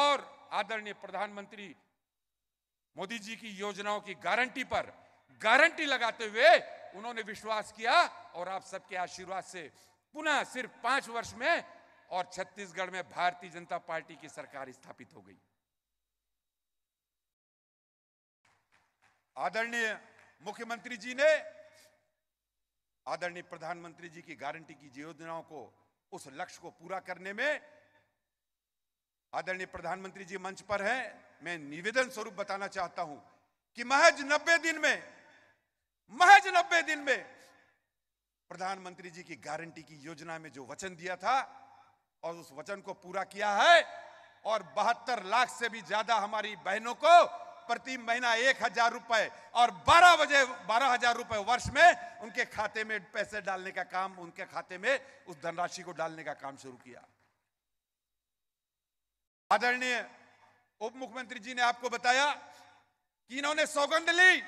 और आदरणीय प्रधानमंत्री मोदी जी की योजनाओं की गारंटी पर गारंटी लगाते हुए उन्होंने विश्वास किया और आप सबके आशीर्वाद से पुनः सिर्फ 5 वर्ष में और छत्तीसगढ़ में भारतीय जनता पार्टी की सरकार स्थापित हो गई। आदरणीय मुख्यमंत्री जी ने आदरणीय प्रधानमंत्री जी की गारंटी की योजनाओं को, उस लक्ष्य को पूरा करने में आदरणीय प्रधानमंत्री जी मंच पर हैं। मैं निवेदन स्वरूप बताना चाहता हूं कि महज 90 दिन में प्रधानमंत्री जी की गारंटी की योजना में जो वचन दिया था और उस वचन को पूरा किया है और 72 लाख से भी ज्यादा हमारी बहनों को प्रति महीना 1000 रुपए और 12,000 रुपए वर्ष में उनके खाते में पैसे डालने का काम, उनके खाते में उस धनराशि को डालने का काम शुरू किया। आदरणीय उप मुख्यमंत्री जी ने आपको बताया कि इन्होंने सौगंध ली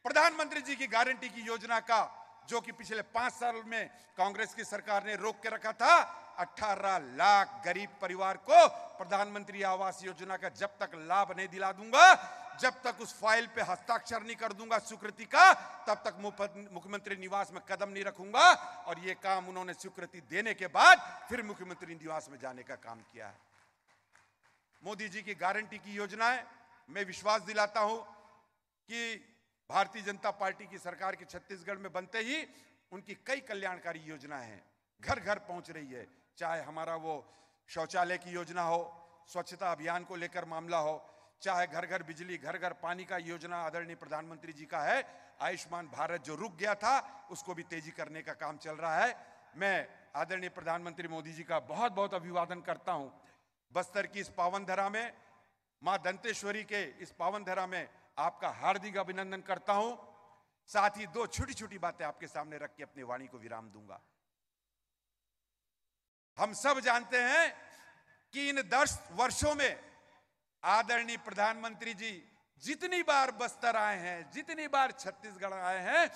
प्रधानमंत्री जी की गारंटी की योजना का, जो कि पिछले 5 साल में कांग्रेस की सरकार ने रोक के रखा था। 18 लाख गरीब परिवार को प्रधानमंत्री आवास योजना का जब तक लाभ नहीं दिला दूंगा, जब तक उस फाइल पे हस्ताक्षर नहीं कर दूंगा स्वीकृति का, तब तक मुख्यमंत्री निवास में कदम नहीं रखूंगा। और ये काम उन्होंने स्वीकृति देने के बाद फिर मुख्यमंत्री निवास में जाने का काम किया है। मोदी जी की गारंटी की योजनाएं, मैं विश्वास दिलाता हूं कि भारतीय जनता पार्टी की सरकार के छत्तीसगढ़ में बनते ही उनकी कई कल्याणकारी योजनाएं हैं, घर घर पहुंच रही है। चाहे हमारा वो शौचालय की योजना हो, स्वच्छता अभियान को लेकर मामला हो, चाहे घर घर बिजली, घर घर पानी का योजना आदरणीय प्रधानमंत्री जी का है। आयुष्मान भारत जो रुक गया था उसको भी तेजी करने का काम चल रहा है। मैं आदरणीय प्रधानमंत्री मोदी जी का बहुत बहुत अभिवादन करता हूं। बस्तर की इस पावन धरा में, मां दंतेश्वरी के इस पावन धरा में आपका हार्दिक अभिनंदन करता हूं। साथ ही 2 छोटी छोटी बातें आपके सामने रख के अपनी वाणी को विराम दूंगा। हम सब जानते हैं कि इन 10 वर्षों में आदरणीय प्रधानमंत्री जी जितनी बार बस्तर आए हैं, जितनी बार छत्तीसगढ़ आए हैं,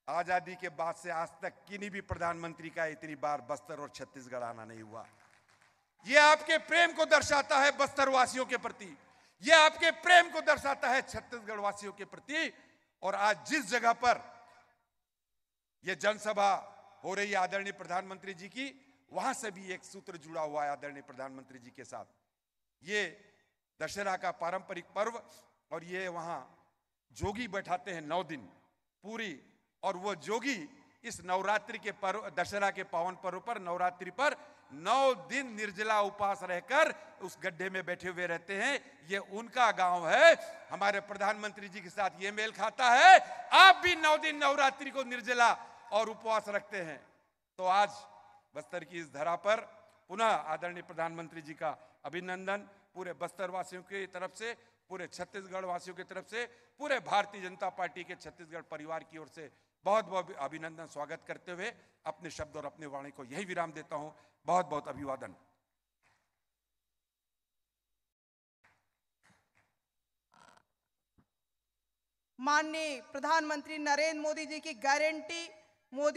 आजादी के बाद से आज तक किन्हीं भी प्रधानमंत्री का इतनी बार बस्तर और छत्तीसगढ़ आना नहीं हुआ। यह आपके प्रेम को दर्शाता है बस्तर वासियों के प्रति, यह आपके प्रेम को दर्शाता है छत्तीसगढ़ वासियों के प्रति। और आज जिस जगह पर यह जनसभा हो रही है आदरणीय प्रधानमंत्री जी की, वहां से भी एक सूत्र जुड़ा हुआ है आदरणीय प्रधानमंत्री जी के साथ। ये दशहरा का पारंपरिक पर्व, और ये वहां जोगी बैठाते हैं 9 दिन पूरी, और वो जोगी इस नवरात्रि के पर्व, दशहरा के पावन पर्व पर, नवरात्रि पर 9 दिन निर्जला उपवास रहकर उस गड्ढे में बैठे हुए रहते हैं। ये उनका गांव है। हमारे प्रधानमंत्री जी के साथ ये मेल खाता है। आप भी 9 दिन नवरात्रि को निर्जला और उपवास रखते हैं। तो आज बस्तर की इस धरा पर पुनः आदरणीय प्रधानमंत्री जी का अभिनंदन पूरे बस्तर वासियों की तरफ से, पूरे छत्तीसगढ़ वासियों की तरफ से, पूरे भारतीय जनता पार्टी के छत्तीसगढ़ परिवार की ओर से बहुत बहुत अभिनंदन स्वागत करते हुए अपने शब्द और अपने वाणी को यही विराम देता हूं। बहुत बहुत अभिवादन। माननीय प्रधानमंत्री नरेंद्र मोदी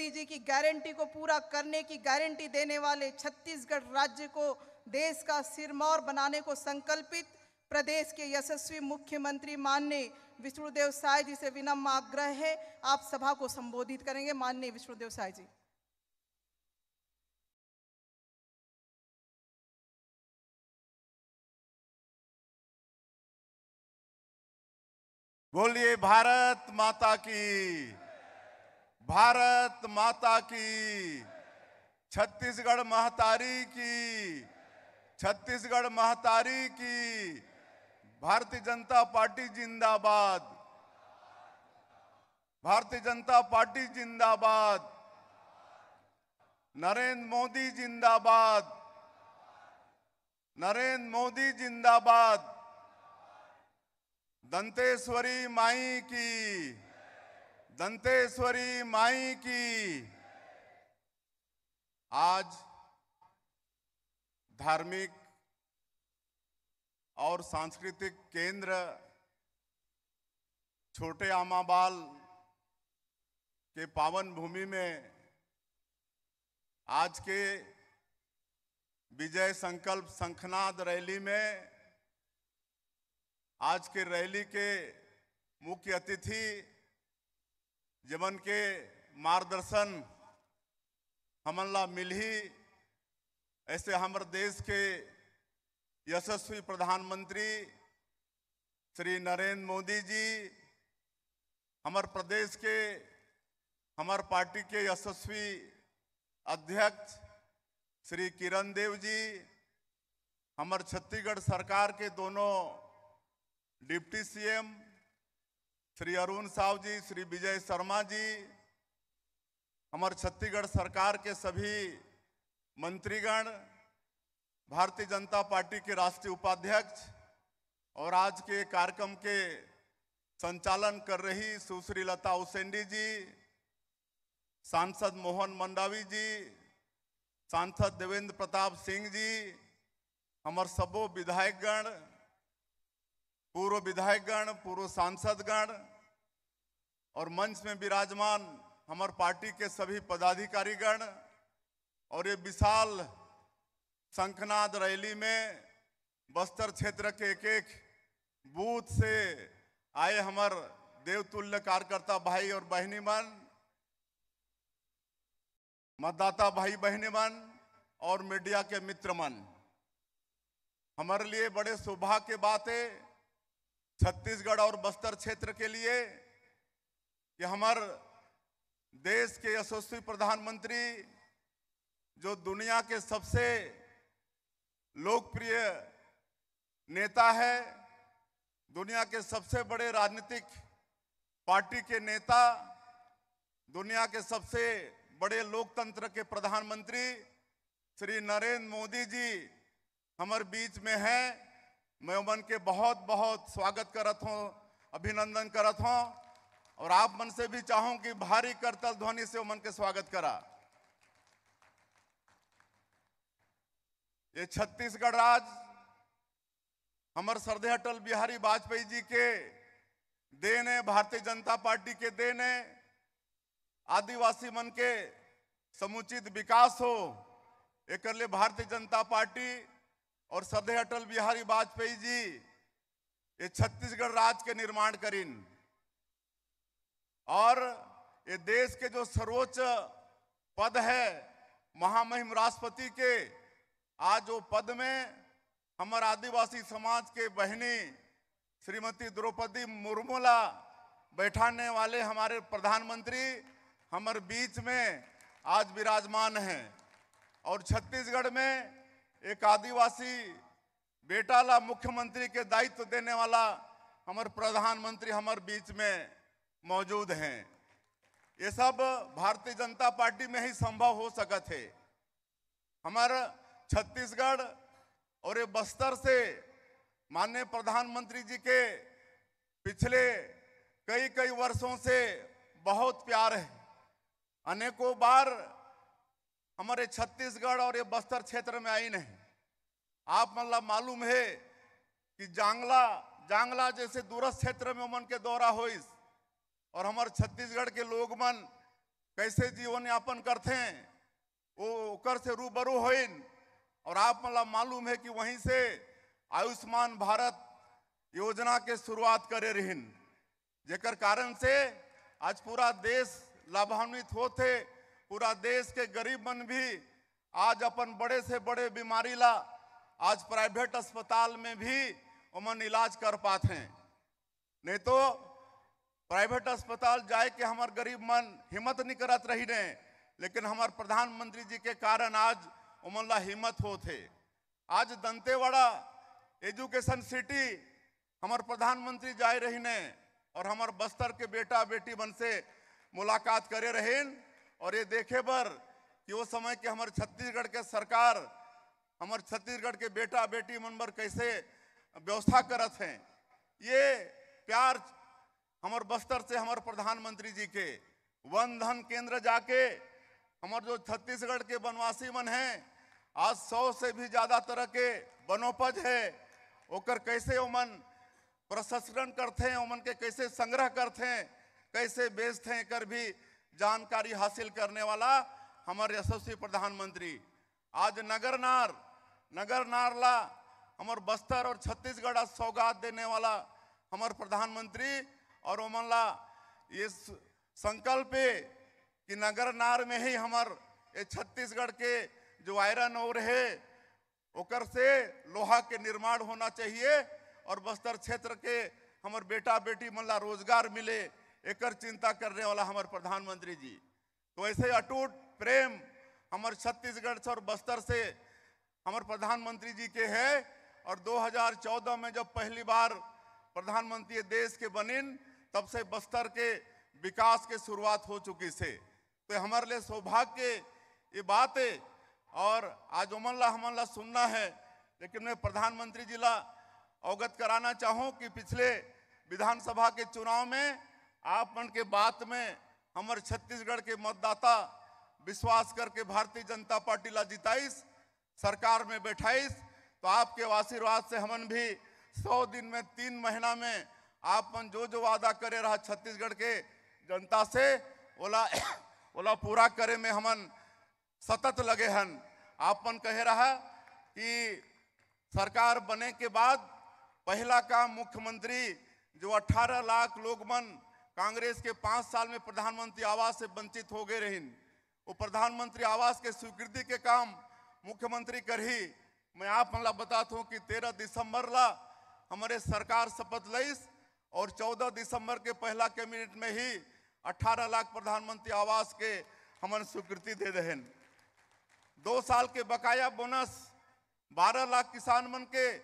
जी की गारंटी को पूरा करने की गारंटी देने वाले छत्तीसगढ़ राज्य को देश का सिरमौर बनाने को संकल्पित प्रदेश के यशस्वी मुख्यमंत्री माननीय विष्णुदेव साय जी से विनम्र आग्रह है, आप सभा को संबोधित करेंगे। माननीय विष्णुदेव साय जी। बोलिए भारत माता की, भारत माता की, छत्तीसगढ़ महतारी की, छत्तीसगढ़ महतारी की। भारतीय जनता पार्टी जिंदाबाद, भारतीय जनता पार्टी जिंदाबाद, नरेंद्र मोदी जिंदाबाद, नरेंद्र मोदी जिंदाबाद, दंतेश्वरी माई की, दंतेश्वरी माई की। आज धार्मिक और सांस्कृतिक केंद्र छोटे आमाबाल के पावन भूमि में आज के विजय संकल्प शंखनाद रैली में आज के रैली के मुख्य अतिथि जमन के मार्गदर्शन हमला मिली, ऐसे हमारे देश के यशस्वी प्रधानमंत्री श्री नरेंद्र मोदी जी, हमारे प्रदेश के हमारे पार्टी के यशस्वी अध्यक्ष श्री किरण देव जी, हमारे छत्तीसगढ़ सरकार के दोनों डिप्टी सीएम श्री अरुण साव जी, श्री विजय शर्मा जी, हमारे छत्तीसगढ़ सरकार के सभी मंत्रीगण, भारतीय जनता पार्टी के राष्ट्रीय उपाध्यक्ष और आज के कार्यक्रम के संचालन कर रही सुश्री लता उसेंडी जी, सांसद मोहन मंडावी जी, सांसद देवेंद्र प्रताप सिंह जी, हमारे सबो विधायकगण, पूर्व विधायकगण, पूर्व सांसदगण और मंच में विराजमान हमारे पार्टी के सभी पदाधिकारीगण और ये विशाल शंखनाद रैली में बस्तर क्षेत्र के एक एक बूथ से आए हमारे देवतुल्य कार्यकर्ता भाई और बहनी मन, मतदाता भाई बहनी मन और मीडिया के मित्र मन, हमारे लिए बड़े सौभाग्य की बात है छत्तीसगढ़ और बस्तर क्षेत्र के लिए कि हमारे देश के यशस्वी प्रधानमंत्री जो दुनिया के सबसे लोकप्रिय नेता है, दुनिया के सबसे बड़े राजनीतिक पार्टी के नेता, दुनिया के सबसे बड़े लोकतंत्र के प्रधानमंत्री श्री नरेंद्र मोदी जी हमारे बीच में हैं। मैं उमन के बहुत बहुत स्वागत करत हूँ, अभिनंदन करत हूँ और आप मन से भी चाहूं कि भारी करतल ध्वनि से उमन के स्वागत करा। ये छत्तीसगढ़ राज्य हमारे श्रद्धेय अटल बिहारी वाजपेयी जी के देन है, भारतीय जनता पार्टी के देन है। आदिवासी मन के समुचित विकास हो, एक लिए भारतीय जनता पार्टी और श्रद्धेय अटल बिहारी वाजपेयी जी ये छत्तीसगढ़ राज्य के निर्माण करीन और ये देश के जो सर्वोच्च पद है महामहिम राष्ट्रपति के, आज वो पद में हमारे आदिवासी समाज के बहनी श्रीमती द्रौपदी मुर्मूला बैठाने वाले हमारे प्रधानमंत्री हमारे बीच में आज विराजमान हैं और छत्तीसगढ़ में एक आदिवासी बेटा ला मुख्यमंत्री के दायित्व देने वाला हमारे प्रधानमंत्री हमारे बीच में मौजूद हैं। ये सब भारतीय जनता पार्टी में ही संभव हो सका थे। हमारा छत्तीसगढ़ और ये बस्तर से माननीय प्रधानमंत्री जी के पिछले कई वर्षों से बहुत प्यार है। अनेकों बार हमारे छत्तीसगढ़ और ये बस्तर क्षेत्र में आई नहीं। आप मतलब मालूम है कि जांगला जैसे दूरस्थ क्षेत्र में उमन के दौरा होइस और हमारे छत्तीसगढ़ के लोग मन कैसे जीवन यापन करते हैं वो ओकर से रूबरू होइन और आप मतलब मालूम है कि वहीं से आयुष्मान भारत योजना के शुरुआत करे रहिन, जेकर कारण से आज पूरा देश लाभान्वित होते। पूरा देश के गरीब मन भी आज अपन बड़े से बड़े बीमारी ला आज प्राइवेट अस्पताल में भी उमन इलाज कर पाते हैं। नहीं तो प्राइवेट अस्पताल जाए के हमारे गरीब मन हिम्मत नहीं करत रही ने, लेकिन हमारे प्रधानमंत्री जी के कारण आज उमन ला हिम्मत होते। आज दंतेवाड़ा एजुकेशन सिटी हमारे प्रधानमंत्री जाए रही ने और हमारे बस्तर के बेटा बेटी मन से मुलाकात करे रहें और ये देखे बर कि वो समय के हमारे छत्तीसगढ़ के सरकार हमारे छत्तीसगढ़ के बेटा बेटी मन बर कैसे व्यवस्था करत हैं। ये प्यार हमारे बस्तर से हमारे प्रधानमंत्री जी के वन धन केंद्र जाके हमारे जो छत्तीसगढ़ के वनवासी मन हैं आज 100 से भी ज्यादा तरह के वनोपज है, ओकर कैसे ओमन प्रसंस्करण करते हैं, ओमन के कैसे संग्रह करते हैं, कैसे बेचते हैं कर भी जानकारी हासिल करने वाला हमारे यशस्वी प्रधानमंत्री। आज नगर नार ला हमार बस्तर और छत्तीसगढ़ आज सौगात देने वाला हमार प्रधानमंत्री। और ओमनला ये संकल्प है कि नगर नार में ही हमार ये छत्तीसगढ़ के जो आयरन ओर है ओकर से लोहा के निर्माण होना चाहिए और बस्तर क्षेत्र के हमार बेटा बेटी मल्ला रोजगार मिले, एकर चिंता करने वाला हमारे प्रधानमंत्री जी। तो ऐसे अटूट प्रेम हमारे छत्तीसगढ़ से और बस्तर से हमारे प्रधानमंत्री जी के है। और 2014 में जब पहली बार प्रधानमंत्री देश के बनिन तब से बस्तर के विकास के शुरुआत हो चुकी से। तो हमारे लिए सौभाग्य ये बात है और आज हमला सुनना है। लेकिन मैं प्रधानमंत्री जी ला अवगत कराना चाहूँ कि पिछले विधानसभा के चुनाव में आप मन के बात में हमारे छत्तीसगढ़ के मतदाता विश्वास करके भारतीय जनता पार्टी ला जिताइस, सरकार में बैठाइस। तो आपके आशीर्वाद से हमन भी 100 दिन में 3 महीना में आप मन जो वादा करे रहा छत्तीसगढ़ के जनता से ओला पूरा करे में हमन सतत लगे हन। आप मन कहे रहा कि सरकार बने के बाद पहला काम मुख्यमंत्री जो 18 लाख लोग मन कांग्रेस के 5 साल में प्रधानमंत्री आवास से वंचित हो गए रहिन, वो प्रधानमंत्री आवास के स्वीकृति के काम मुख्यमंत्री करही। मैं आप मला बताता हूँ कि 13 दिसंबर ला हमारे सरकार शपथ लईस और 14 दिसंबर के पहला कैबिनेट में ही 18 लाख प्रधानमंत्री आवास के हमन स्वीकृति दे देहन। 2 साल के बकाया बोनस 12 लाख किसान मन के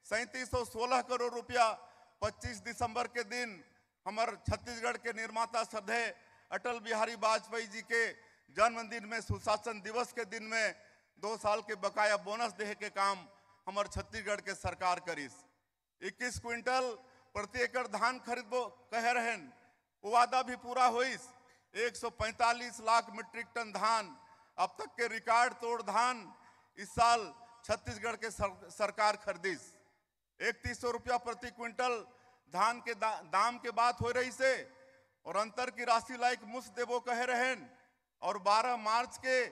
3716 करोड़ रुपया 25 दिसंबर के दिन हमारे छत्तीसगढ़ के निर्माता श्रद्धेय अटल बिहारी वाजपेयी जी के जन्मदिन में सुशासन दिवस के दिन में 2 साल के बकाया बोनस देहे के काम हमारे छत्तीसगढ़ के सरकार करीस। 21 क्विंटल प्रति एकड़ धान खरीदबो कह रहे वो वादा भी पूरा होइस। 145 लाख मीट्रिक टन धान अब तक के रिकॉर्ड तोड़ धान इस साल छत्तीसगढ़ के सरकार खरीदिस। 3100 रुपया प्रति क्विंटल धान के दाम के बात हो रही से और अंतर की राशि लाइक मुफ्त देवो कह रहे और 12 मार्च के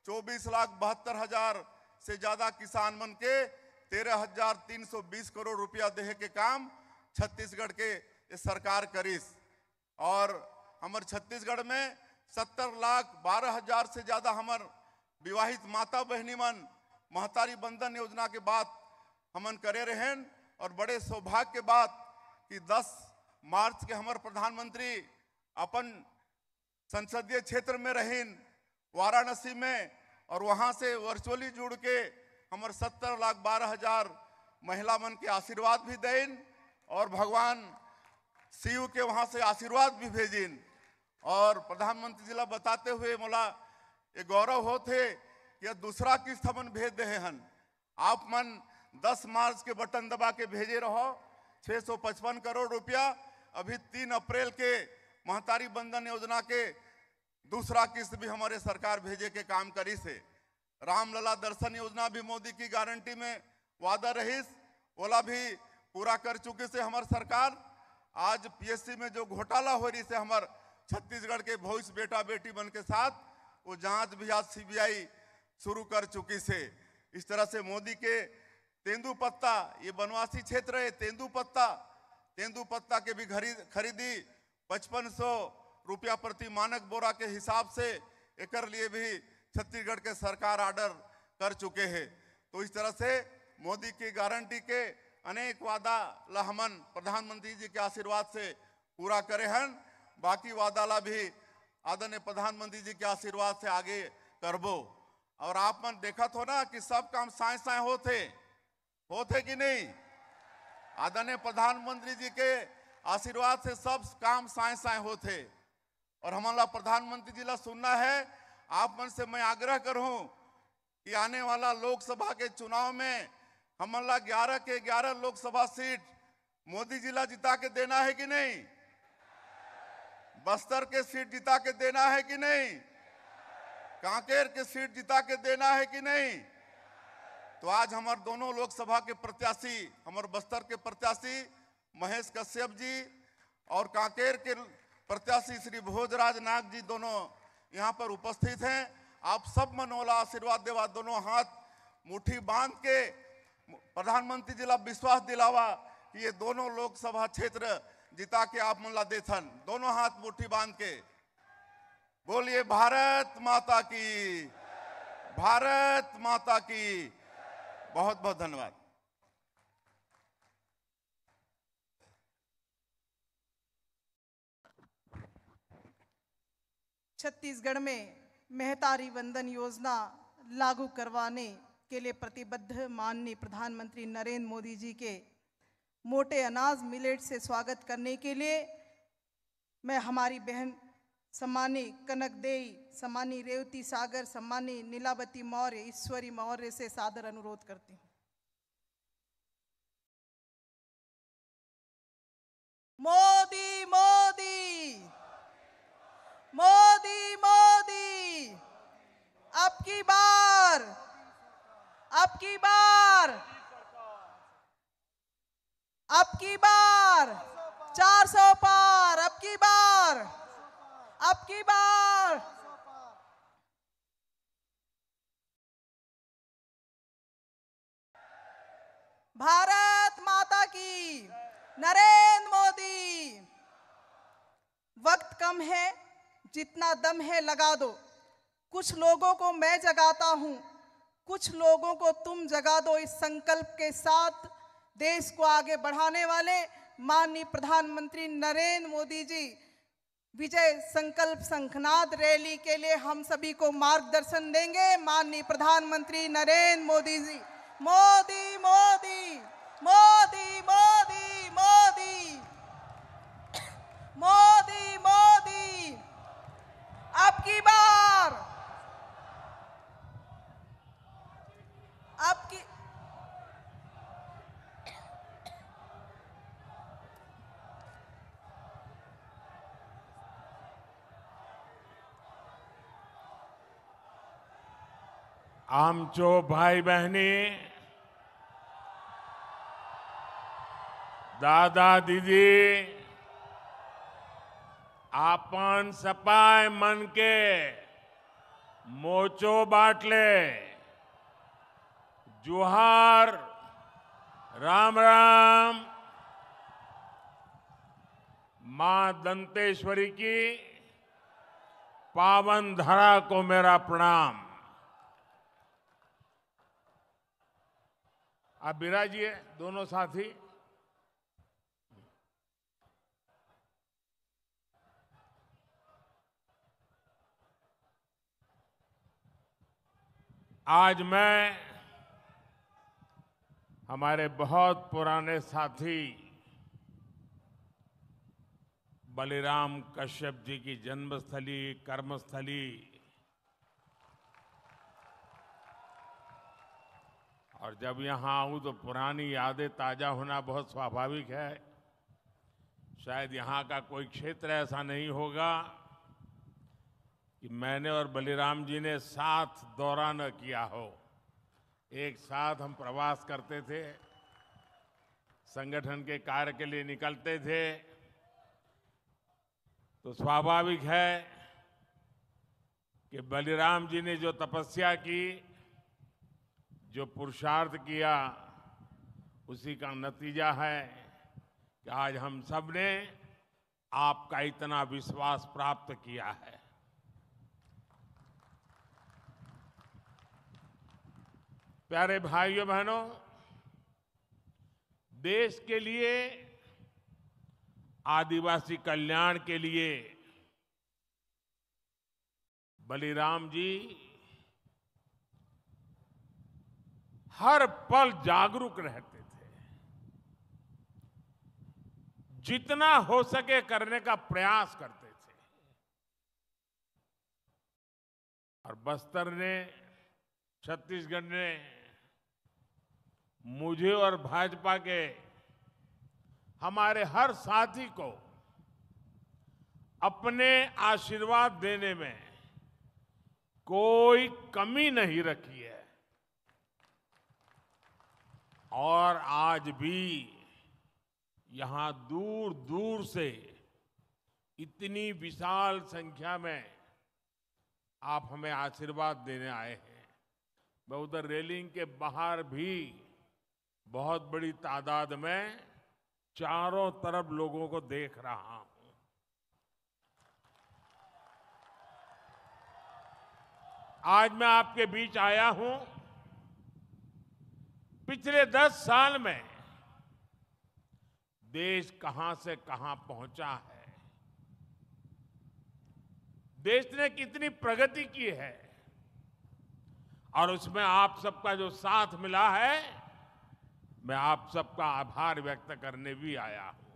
24,72,000 से ज्यादा किसान मन के 13,320 करोड़ रुपया देहे के काम छत्तीसगढ़ के सरकार करीस। और हमारे छत्तीसगढ़ में 70,12,000 से ज्यादा हमार विवाहित माता बहनी मन महतारी बंधन योजना के बात हमन करे रहें। और बड़े सौभाग्य के बात कि 10 मार्च के हमारे प्रधानमंत्री अपन संसदीय क्षेत्र में रहीन वाराणसी में और वहां से वर्चुअली जुड़ के हमारे 70,12,000 महिला मन के आशीर्वाद भी देन और भगवान शिव के वहां से आशीर्वाद भी भेजिन। और प्रधानमंत्री जी ला बताते हुए मोला ये गौरव होते कि दूसरा किस्त हमन भेज दे हन। आप मन 10 मार्च के बटन दबा के भेजे रहो 655 करोड़ रुपया। अभी 3 अप्रैल के महतारी बंधन योजना के दूसरा किस्त भी हमारे सरकार भेजे के काम करी से। रामलला दर्शन योजना भी मोदी की गारंटी में वादा रहीस, ओला भी पूरा कर चुके से हमारे सरकार। आज पीएससी में जो घोटाला हो रही से हमारे छत्तीसगढ़ के भविष्य बेटा बेटी बन के साथ वो जांच भी आज सीबीआई शुरू कर चुकी से। इस तरह से मोदी के तेंदुपत्ता, ये वनवासी क्षेत्र है, तेंदुपत्ता के भी खरीदी 5500 रुपया प्रति मानक बोरा के हिसाब से एकर लिए भी छत्तीसगढ़ के सरकार ऑर्डर कर चुके हैं। तो इस तरह से मोदी की गारंटी के अनेक वादा ला हमन प्रधानमंत्री जी के आशीर्वाद से पूरा करे हैं। बाकी वादा ला भी आदरणीय प्रधानमंत्री जी के आशीर्वाद से आगे करबो। और आप मन देखा हो ना कि सब काम साए साए होते कि नहीं। आदरणीय प्रधानमंत्री जी के आशीर्वाद से सब काम साए साए होते। और हमारा प्रधानमंत्री जी ला सुनना है। आप मन से मैं आग्रह करूं कि आने वाला लोकसभा के चुनाव में हमारा 11 के 11 लोकसभा सीट मोदी जी ला जिता के देना है कि नहीं। बस्तर के सीट जिता के देना है कि नहीं। कांकेर के सीट जिता के देना है कि नहीं। तो आज हमारे दोनों लोकसभा के प्रत्याशी, हमारे बस्तर के प्रत्याशी महेश कश्यप जी और कांकेर के प्रत्याशी श्री भोजराज नाग जी दोनों यहाँ पर उपस्थित हैं। आप सब मनोला आशीर्वाद देवा, दोनों हाथ मुट्ठी बांध के प्रधानमंत्री जी ला विश्वास दिलावा कि ये दोनों लोकसभा क्षेत्र जिता के आप मन ला देथन, दोनों हाथ मुट्ठी बांध के बोलिए भारत माता की, भारत माता की। बहुत बहुत धन्यवाद। छत्तीसगढ़ में महतारी वंदन योजना लागू करवाने के लिए प्रतिबद्ध माननीय प्रधानमंत्री नरेंद्र मोदी जी के मोटे अनाज मिलेट से स्वागत करने के लिए मैं हमारी बहन सम्मानी कनक देई, सम्मानी रेवती सागर, सम्मानी नीलावती मौर्य, ईश्वरी मौर्य से सादर अनुरोध करती हूँ। मोदी मोदी मोदी मोदी, अब की बार, अब की बार, अब की बार 400 पार, अब की बार, अब की बार। भारत माता की, नरेंद्र मोदी। वक्त कम है, जितना दम है लगा दो। कुछ लोगों को मैं जगाता हूं, कुछ लोगों को तुम जगा दो। इस संकल्प के साथ देश को आगे बढ़ाने वाले माननीय प्रधानमंत्री नरेंद्र मोदी जी विजय संकल्प शंखनाद रैली के लिए हम सभी को मार्गदर्शन देंगे। माननीय प्रधानमंत्री नरेंद्र मोदी जी। मोदी मोदी मोदी मोदी मोदी मोदी मोदी, अब की बार, अब की आमचो भाई बहनी, दादा दीदी, आपन सपाय मन के मोचो बाटले, जुहार, राम राम। मां दंतेश्वरी की पावन धरा को मेरा प्रणाम। आप विराजिए दोनों साथी। आज मैं हमारे बहुत पुराने साथी बलिराम कश्यप जी की जन्मस्थली, कर्मस्थली और जब यहाँ आऊं तो पुरानी यादें ताजा होना बहुत स्वाभाविक है। शायद यहाँ का कोई क्षेत्र ऐसा नहीं होगा कि मैंने और बलिराम जी ने साथ दौरा न किया हो। एक साथ हम प्रवास करते थे, संगठन के कार्य के लिए निकलते थे। तो स्वाभाविक है कि बलिराम जी ने जो तपस्या की, जो पुरुषार्थ किया, उसी का नतीजा है कि आज हम सब ने आपका इतना विश्वास प्राप्त किया है। प्यारे भाइयों बहनों, देश के लिए, आदिवासी कल्याण के लिए बलिराम जी हर पल जागरूक रहते थे। जितना हो सके करने का प्रयास करते थे। और बस्तर ने, छत्तीसगढ़ ने मुझे और भाजपा के हमारे हर साथी को अपने आशीर्वाद देने में कोई कमी नहीं रखी है। और आज भी यहां दूर दूर से इतनी विशाल संख्या में आप हमें आशीर्वाद देने आए हैं। मैं उधर रेलिंग के बाहर भी बहुत बड़ी तादाद में चारों तरफ लोगों को देख रहा हूं। आज मैं आपके बीच आया हूं। पिछले 10 साल में देश कहां से कहां पहुंचा है, देश ने कितनी प्रगति की है और उसमें आप सबका जो साथ मिला है, मैं आप सबका आभार व्यक्त करने भी आया हूं।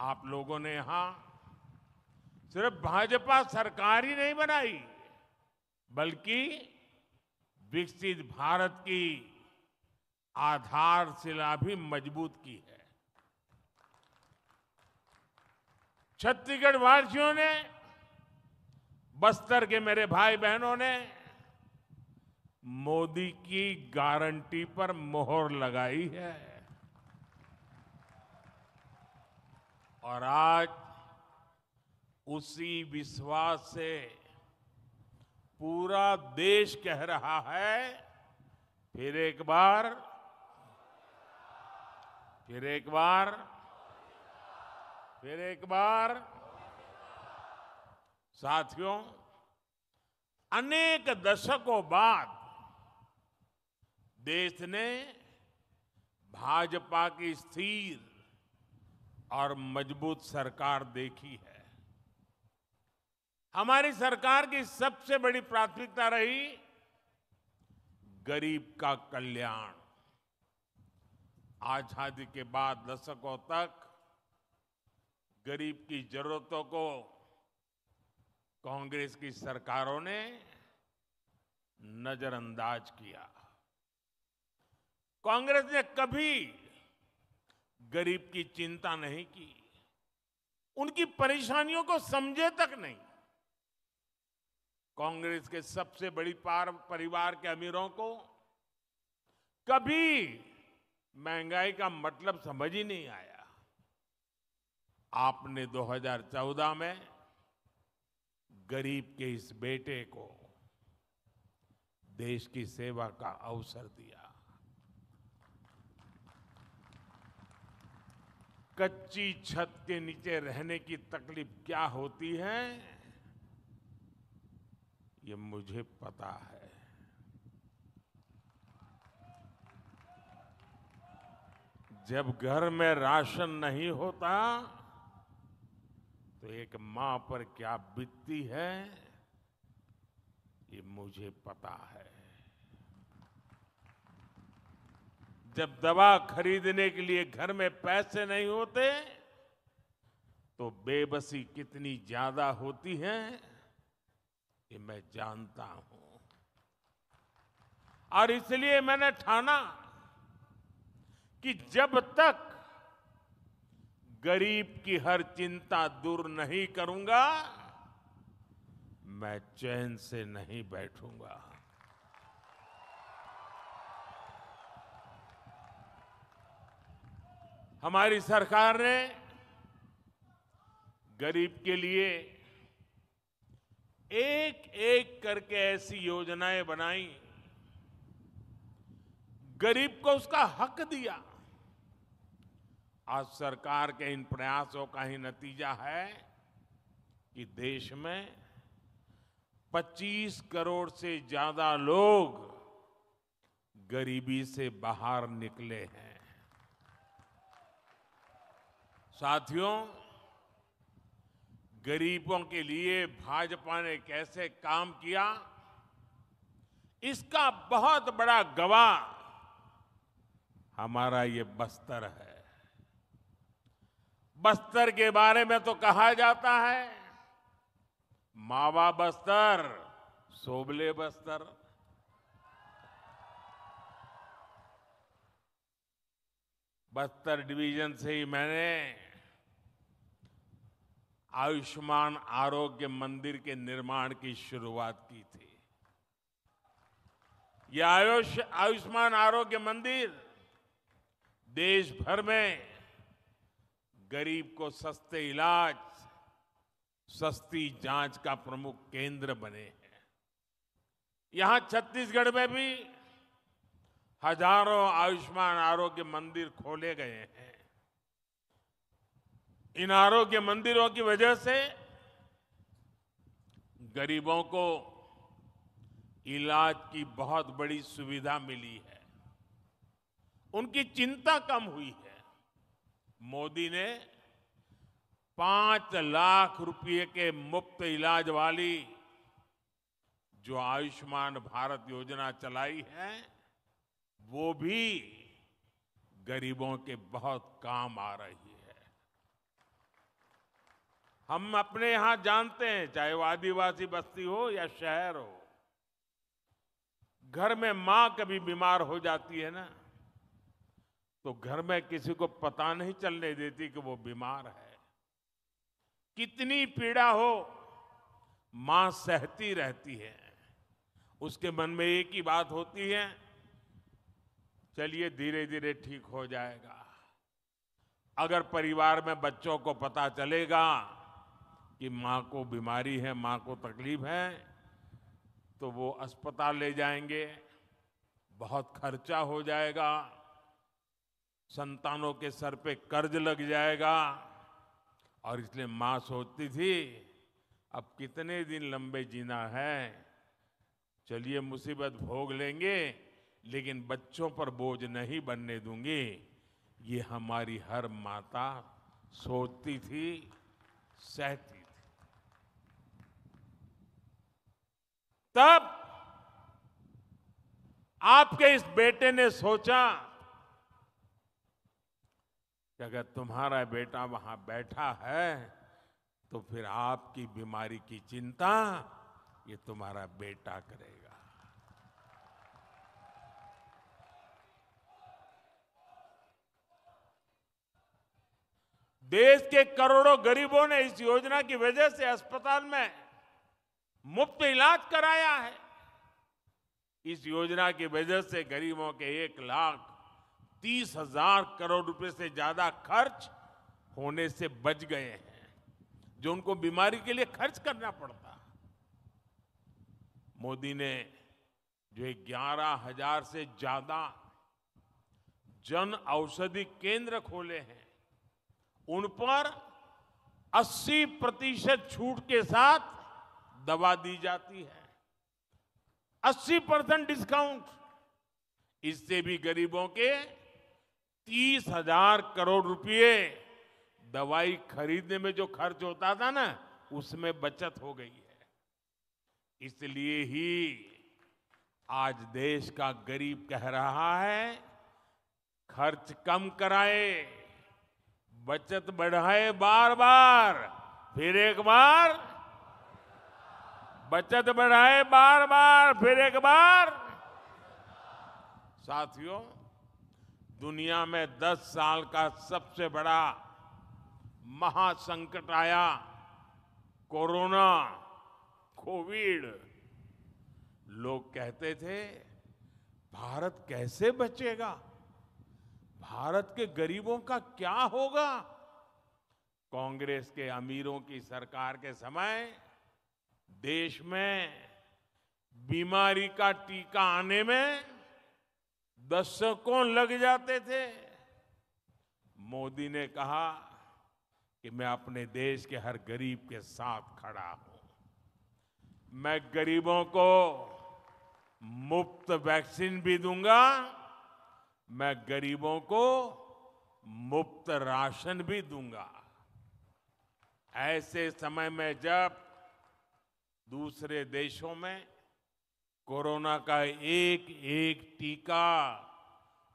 आप लोगों ने यहां सिर्फ भाजपा सरकार ही नहीं बनाई, बल्कि विकसित भारत की आधारशिला भी मजबूत की है। छत्तीसगढ़ वासियों ने, बस्तर के मेरे भाई बहनों ने मोदी की गारंटी पर मोहर लगाई है और आज उसी विश्वास से पूरा देश कह रहा है, फिर एक बार साथियों, अनेक दशकों बाद देश ने भाजपा की स्थिर और मजबूत सरकार देखी है। हमारी सरकार की सबसे बड़ी प्राथमिकता रही गरीब का कल्याण। आजादी के बाद दशकों तक गरीब की जरूरतों को कांग्रेस की सरकारों ने नजरअंदाज किया। कांग्रेस ने कभी गरीब की चिंता नहीं की, उनकी परेशानियों को समझे तक नहीं। कांग्रेस के सबसे बड़ी परिवार के अमीरों को कभी महंगाई का मतलब समझ ही नहीं आया। आपने 2014 में गरीब के इस बेटे को देश की सेवा का अवसर दिया। कच्ची छत के नीचे रहने की तकलीफ क्या होती है, ये मुझे पता है। जब घर में राशन नहीं होता तो एक मां पर क्या बीतती है, ये मुझे पता है। जब दवा खरीदने के लिए घर में पैसे नहीं होते तो बेबसी कितनी ज्यादा होती है, ये मैं जानता हूं। और इसलिए मैंने ठाना कि जब तक गरीब की हर चिंता दूर नहीं करूंगा, मैं चैन से नहीं बैठूंगा। हमारी सरकार ने गरीब के लिए एक एक करके ऐसी योजनाएं बनाई, गरीब को उसका हक दिया। आज सरकार के इन प्रयासों का ही नतीजा है कि देश में 25 करोड़ से ज्यादा लोग गरीबी से बाहर निकले हैं। साथियों, गरीबों के लिए भाजपा ने कैसे काम किया, इसका बहुत बड़ा गवाह हमारा ये बस्तर है। बस्तर के बारे में तो कहा जाता है, मावा बस्तर सोबले बस्तर। बस्तर डिवीजन से ही मैंने आयुष्मान आरोग्य मंदिर के निर्माण की शुरुआत की थी। यह आयुष्मान आरोग्य मंदिर देश भर में गरीब को सस्ते इलाज, सस्ती जांच का प्रमुख केंद्र बने हैं। यहां छत्तीसगढ़ में भी हजारों आयुष्मान आरोग्य मंदिर खोले गए हैं। इन आरोग्य मंदिरों की वजह से गरीबों को इलाज की बहुत बड़ी सुविधा मिली है, उनकी चिंता कम हुई है। मोदी ने 5 लाख रुपए के मुफ्त इलाज वाली जो आयुष्मान भारत योजना चलाई है, वो भी गरीबों के बहुत काम आ रही है। हम अपने यहां जानते हैं, चाहे वो आदिवासी बस्ती हो या शहर हो, घर में मां कभी बीमार हो जाती है ना, तो घर में किसी को पता नहीं चलने देती कि वो बीमार है। कितनी पीड़ा हो, मां सहती रहती है। उसके मन में एक ही बात होती है, चलिए धीरे धीरे ठीक हो जाएगा। अगर परिवार में बच्चों को पता चलेगा कि मां को बीमारी है, मां को तकलीफ है, तो वो अस्पताल ले जाएंगे, बहुत खर्चा हो जाएगा, संतानों के सर पे कर्ज लग जाएगा। और इसलिए मां सोचती थी अब कितने दिन लंबे जीना है, चलिए मुसीबत भोग लेंगे लेकिन बच्चों पर बोझ नहीं बनने दूंगी। ये हमारी हर माता सोचती थी, सहती थी। तब आपके इस बेटे ने सोचा कि अगर तुम्हारा बेटा वहां बैठा है तो फिर आपकी बीमारी की चिंता ये तुम्हारा बेटा करेगा। देश के करोड़ों गरीबों ने इस योजना की वजह से अस्पताल में मुफ्त इलाज कराया है। इस योजना की वजह से गरीबों के 1,30,000 करोड़ रुपए से ज्यादा खर्च होने से बच गए हैं, जो उनको बीमारी के लिए खर्च करना पड़ता। मोदी ने जो 11,000 से ज्यादा जन औषधि केंद्र खोले हैं, उन पर 80% छूट के साथ दवा दी जाती है, 80% डिस्काउंट। इससे भी गरीबों के 30,000 करोड़ रुपए दवाई खरीदने में जो खर्च होता था ना, उसमें बचत हो गई है। इसलिए ही आज देश का गरीब कह रहा है, खर्च कम कराए, बचत बढ़ाए, बार बार, फिर एक बार, बचत बढ़ाए बार बार, फिर एक बार। साथियों, दुनिया में 10 साल का सबसे बड़ा महासंकट आया, कोरोना, कोविड। लोग कहते थे भारत कैसे बचेगा, भारत के गरीबों का क्या होगा। कांग्रेस के अमीरों की सरकार के समय देश में बीमारी का टीका आने में दशकों लग जाते थे। मोदी ने कहा कि मैं अपने देश के हर गरीब के साथ खड़ा हूं। मैं गरीबों को मुफ्त वैक्सीन भी दूंगा, मैं गरीबों को मुफ्त राशन भी दूंगा। ऐसे समय में जब दूसरे देशों में कोरोना का एक एक टीका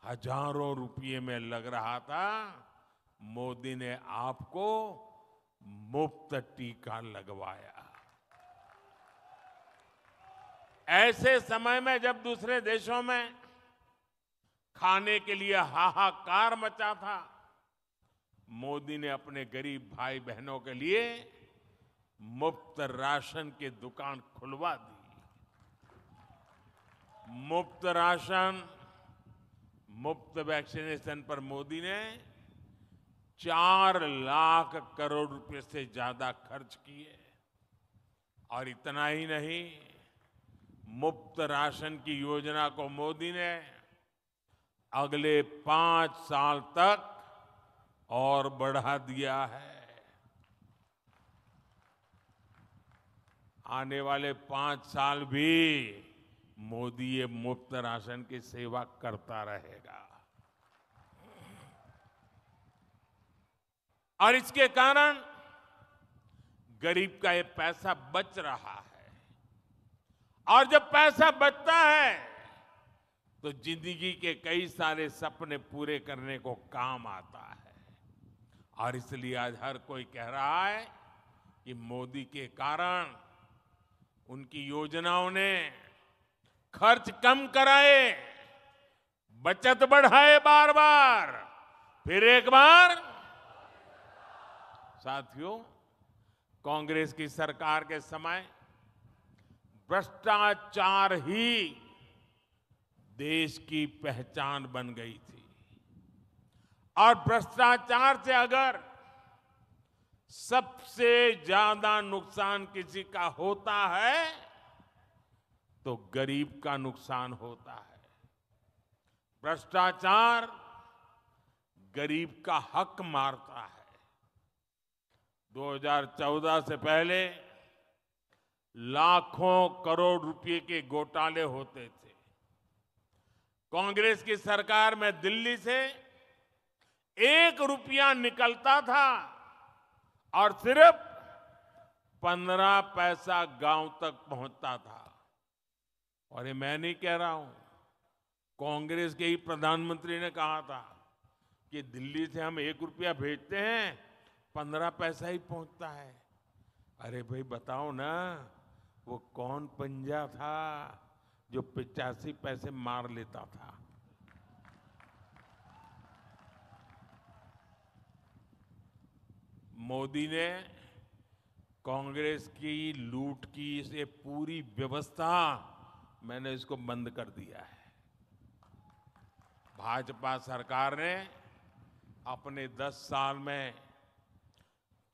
हजारों रुपये में लग रहा था, मोदी ने आपको मुफ्त टीका लगवाया। ऐसे समय में जब दूसरे देशों में खाने के लिए हाहाकार मचा था, मोदी ने अपने गरीब भाई बहनों के लिए मुफ्त राशन की दुकान खुलवा दी। मुफ्त राशन, मुफ्त वैक्सीनेशन पर मोदी ने 4 लाख करोड़ रुपए से ज्यादा खर्च किए। और इतना ही नहीं, मुफ्त राशन की योजना को मोदी ने अगले 5 साल तक और बढ़ा दिया है। आने वाले 5 साल भी मोदी ये मुफ्त राशन की सेवा करता रहेगा। और इसके कारण गरीब का ये पैसा बच रहा है। और जब पैसा बचता है तो जिंदगी के कई सारे सपने पूरे करने को काम आता है। और इसलिए आज हर कोई कह रहा है कि मोदी के कारण, उनकी योजनाओं ने खर्च कम कराए, बचत बढ़ाए बार बार, फिर एक बार। साथियों, कांग्रेस की सरकार के समय भ्रष्टाचार ही देश की पहचान बन गई थी। और भ्रष्टाचार से अगर सबसे ज्यादा नुकसान किसी का होता है तो गरीब का नुकसान होता है। भ्रष्टाचार गरीब का हक मारता है। 2014 से पहले लाखों करोड़ रुपए के घोटाले होते थे। कांग्रेस की सरकार में दिल्ली से 1 रुपया निकलता था और सिर्फ 15 पैसा गांव तक पहुंचता था। और ये मैं नहीं कह रहा हूं, कांग्रेस के ही प्रधानमंत्री ने कहा था कि दिल्ली से हम 1 रुपया भेजते हैं, 15 पैसा ही पहुंचता है। अरे भाई बताओ ना, वो कौन पंजा था जो 85 पैसे मार लेता था? मोदी ने कांग्रेस की लूट की ये पूरी व्यवस्था, मैंने इसको बंद कर दिया है। भाजपा सरकार ने अपने 10 साल में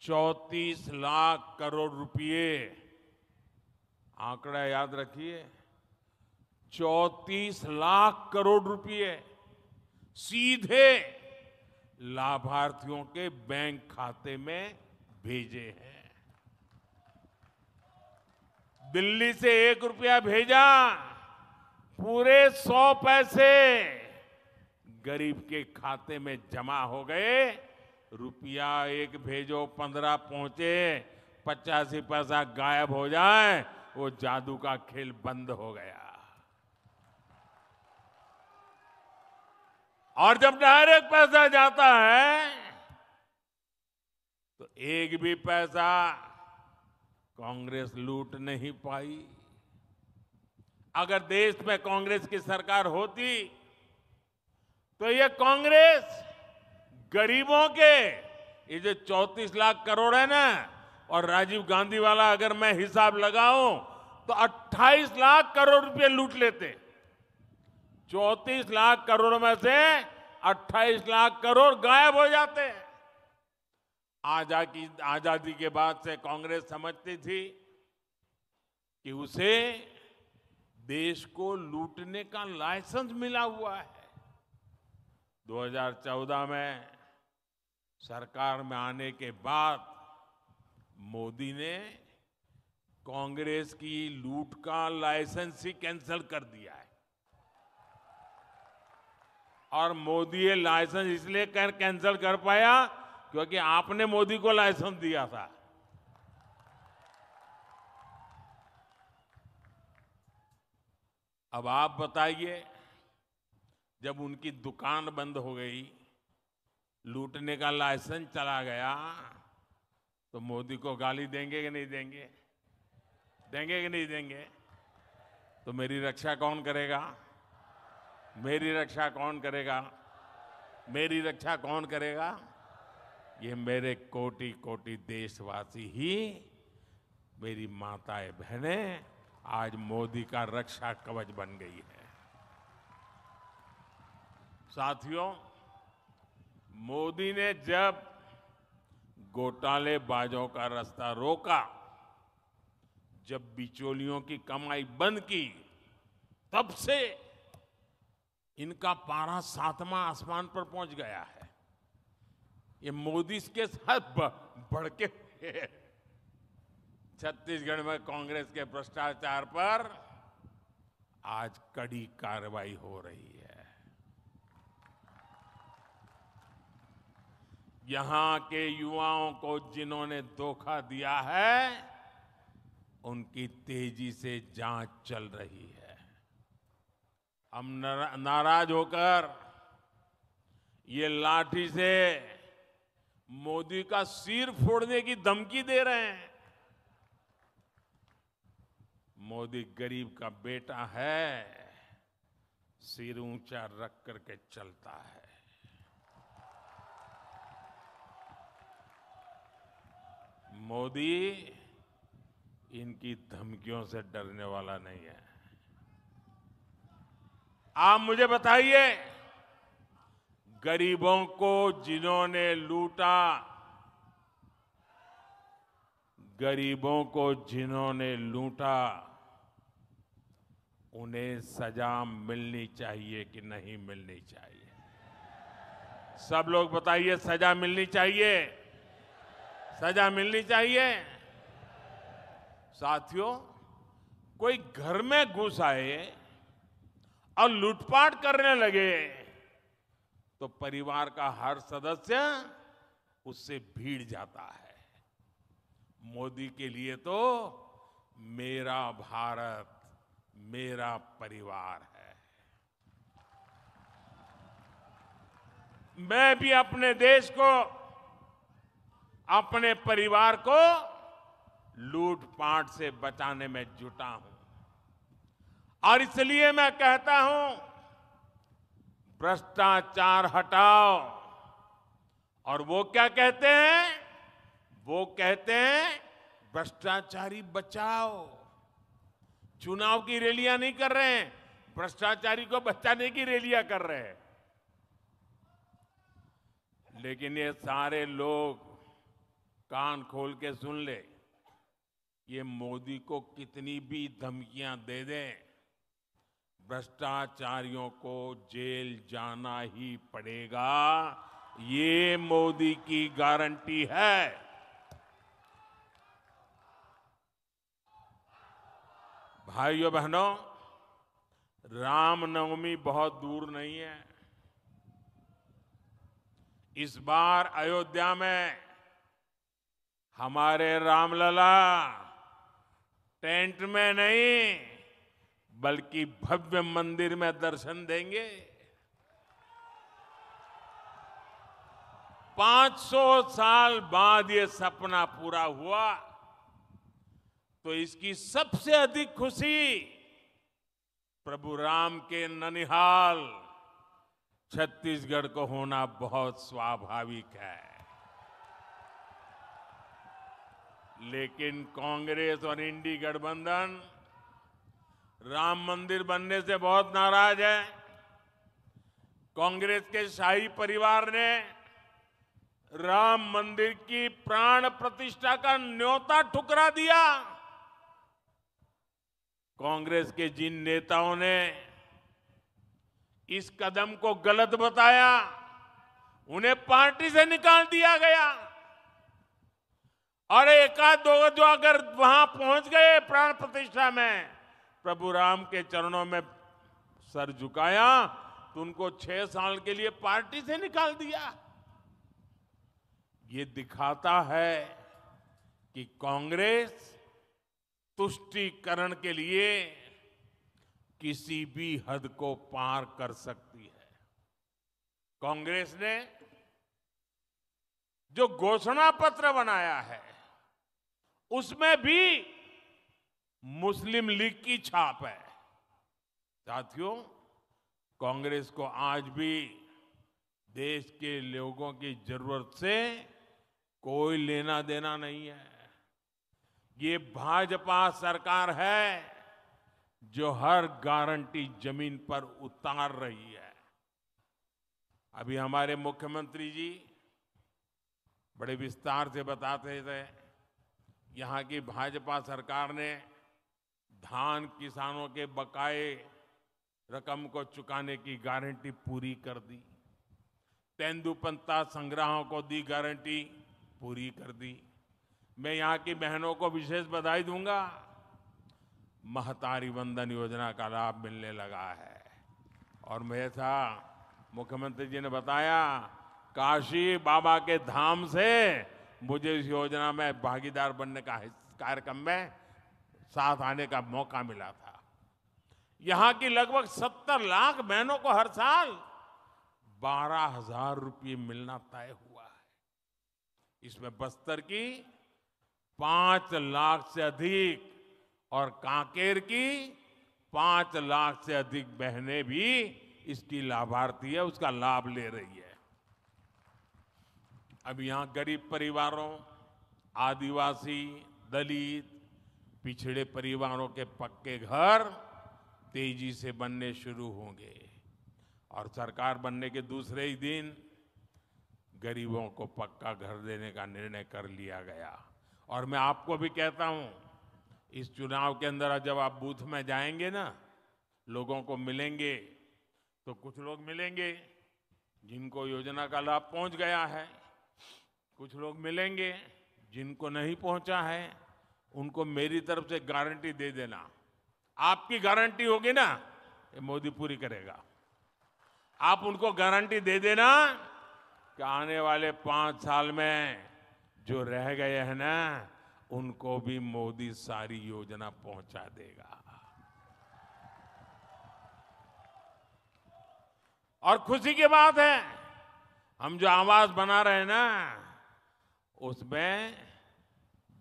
34 लाख करोड़ रुपए, आंकड़ा याद रखिए, 34 लाख करोड़ रुपए सीधे लाभार्थियों के बैंक खाते में भेजे हैं। दिल्ली से 1 रुपया भेजा, पूरे 100 पैसे गरीब के खाते में जमा हो गए। रुपया 1 भेजो, 15 पहुंचे, 85 पैसा गायब हो जाए, वो जादू का खेल बंद हो गया। और जब डायरेक्ट पैसा जाता है तो एक भी पैसा कांग्रेस लूट नहीं पाई। अगर देश में कांग्रेस की सरकार होती तो ये कांग्रेस गरीबों के, ये जो 34 लाख करोड़ है ना, और राजीव गांधी वाला अगर मैं हिसाब लगाऊं तो 28 लाख करोड़ रुपए लूट लेते। 34 लाख करोड़ में से 28 लाख करोड़ गायब हो जाते हैं। आजादी के बाद से कांग्रेस समझती थी कि उसे देश को लूटने का लाइसेंस मिला हुआ है। 2014 में सरकार में आने के बाद मोदी ने कांग्रेस की लूट का लाइसेंस ही कैंसिल कर दिया है। और मोदी ये लाइसेंस इसलिए कैंसिल कर पाया क्योंकि आपने मोदी को लाइसेंस दिया था। अब आप बताइए, जब उनकी दुकान बंद हो गई, लूटने का लाइसेंस चला गया, तो मोदी को गाली देंगे कि नहीं देंगे? देंगे कि नहीं देंगे? तो मेरी रक्षा कौन करेगा? मेरी रक्षा कौन करेगा? मेरी रक्षा कौन करेगा? ये मेरे कोटि कोटि देशवासी ही, मेरी माताएं बहनें आज मोदी का रक्षा कवच बन गई है। साथियों, मोदी ने जब घोटालेबाजों का रास्ता रोका, जब बिचौलियों की कमाई बंद की, तब से इनका पारा 7वां आसमान पर पहुंच गया है। ये मोदी के साथ भड़के हुए छत्तीसगढ़ में कांग्रेस के भ्रष्टाचार पर आज कड़ी कार्रवाई हो रही है। यहां के युवाओं को जिन्होंने धोखा दिया है, उनकी तेजी से जांच चल रही है। हम नाराज होकर ये लाठी से मोदी का सिर फोड़ने की धमकी दे रहे हैं। मोदी गरीब का बेटा है, सिर ऊंचा रख करके चलता है। मोदी इनकी धमकियों से डरने वाला नहीं है। आप मुझे बताइए, गरीबों को जिन्होंने लूटा, गरीबों को जिन्होंने लूटा, उन्हें सजा मिलनी चाहिए कि नहीं मिलनी चाहिए? सब लोग बताइए, सजा मिलनी चाहिए? सजा मिलनी चाहिए। साथियों, कोई घर में घुस आए और लूटपाट करने लगे तो परिवार का हर सदस्य उससे भीड़ जाता है। मोदी के लिए तो मेरा भारत, मेरा परिवार है। मैं भी अपने देश को, अपने परिवार को लूटपाट से बचाने में जुटा हूं। और इसलिए मैं कहता हूं, भ्रष्टाचार हटाओ। और वो क्या कहते हैं? वो कहते हैं भ्रष्टाचारी बचाओ। चुनाव की रैलियां नहीं कर रहे हैं, भ्रष्टाचारी को बचाने की रैलियां कर रहे हैं। लेकिन ये सारे लोग कान खोल के सुन ले, ये मोदी को कितनी भी धमकियां दे दें, भ्रष्टाचारियों को जेल जाना ही पड़ेगा। ये मोदी की गारंटी है। भाइयों बहनों, रामनवमी बहुत दूर नहीं है। इस बार अयोध्या में हमारे रामलला टेंट में नहीं, बल्कि भव्य मंदिर में दर्शन देंगे। 500 साल बाद ये सपना पूरा हुआ, तो इसकी सबसे अधिक खुशी प्रभु राम के ननिहाल छत्तीसगढ़ को होना बहुत स्वाभाविक है। लेकिन कांग्रेस और इंडी गठबंधन राम मंदिर बनने से बहुत नाराज है। कांग्रेस के शाही परिवार ने राम मंदिर की प्राण प्रतिष्ठा का न्योता ठुकरा दिया। कांग्रेस के जिन नेताओं ने इस कदम को गलत बताया, उन्हें पार्टी से निकाल दिया गया। और एकाध दो जो अगर वहां पहुंच गए प्राण प्रतिष्ठा में, प्रभु राम के चरणों में सर झुकाया, तो उनको 6 साल के लिए पार्टी से निकाल दिया। ये दिखाता है कि कांग्रेस तुष्टीकरण के लिए किसी भी हद को पार कर सकती है। कांग्रेस ने जो घोषणा पत्र बनाया है, उसमें भी मुस्लिम लीग की छाप है। साथियों, कांग्रेस को आज भी देश के लोगों की जरूरत से कोई लेना देना नहीं है। ये भाजपा सरकार है जो हर गारंटी जमीन पर उतार रही है। अभी हमारे मुख्यमंत्री जी बड़े विस्तार से बताते थे, यहाँ की भाजपा सरकार ने धान किसानों के बकाए रकम को चुकाने की गारंटी पूरी कर दी। तेंदुपत्ता संग्राहकों को दी गारंटी पूरी कर दी। मैं यहाँ की बहनों को विशेष बधाई दूंगा। महतारी वंदन योजना का लाभ मिलने लगा है। और मुझे था मुख्यमंत्री जी ने बताया, काशी बाबा के धाम से मुझे इस योजना में भागीदार बनने का कार्यक्रम में साथ आने का मौका मिला था। यहां की लगभग 70 लाख बहनों को हर साल 12,000 रुपये मिलना तय हुआ है। इसमें बस्तर की 5 लाख से अधिक और कांकेर की 5 लाख से अधिक बहनें भी इसकी लाभार्थी है, उसका लाभ ले रही है। अब यहां गरीब परिवारों, आदिवासी, दलित, पिछड़े परिवारों के पक्के घर तेजी से बनने शुरू होंगे। और सरकार बनने के दूसरे ही दिन गरीबों को पक्का घर देने का निर्णय कर लिया गया। और मैं आपको भी कहता हूं, इस चुनाव के अंदर जब आप बूथ में जाएंगे ना, लोगों को मिलेंगे, तो कुछ लोग मिलेंगे जिनको योजना का लाभ पहुंच गया है, कुछ लोग मिलेंगे जिनको नहीं पहुंचा है। उनको मेरी तरफ से गारंटी दे देना, आपकी गारंटी होगी ना, ये मोदी पूरी करेगा। आप उनको गारंटी दे देना कि आने वाले 5 साल में जो रह गए हैं ना, उनको भी मोदी सारी योजना पहुंचा देगा। और खुशी की बात है, हम जो आवास बना रहे हैं ना, उसमें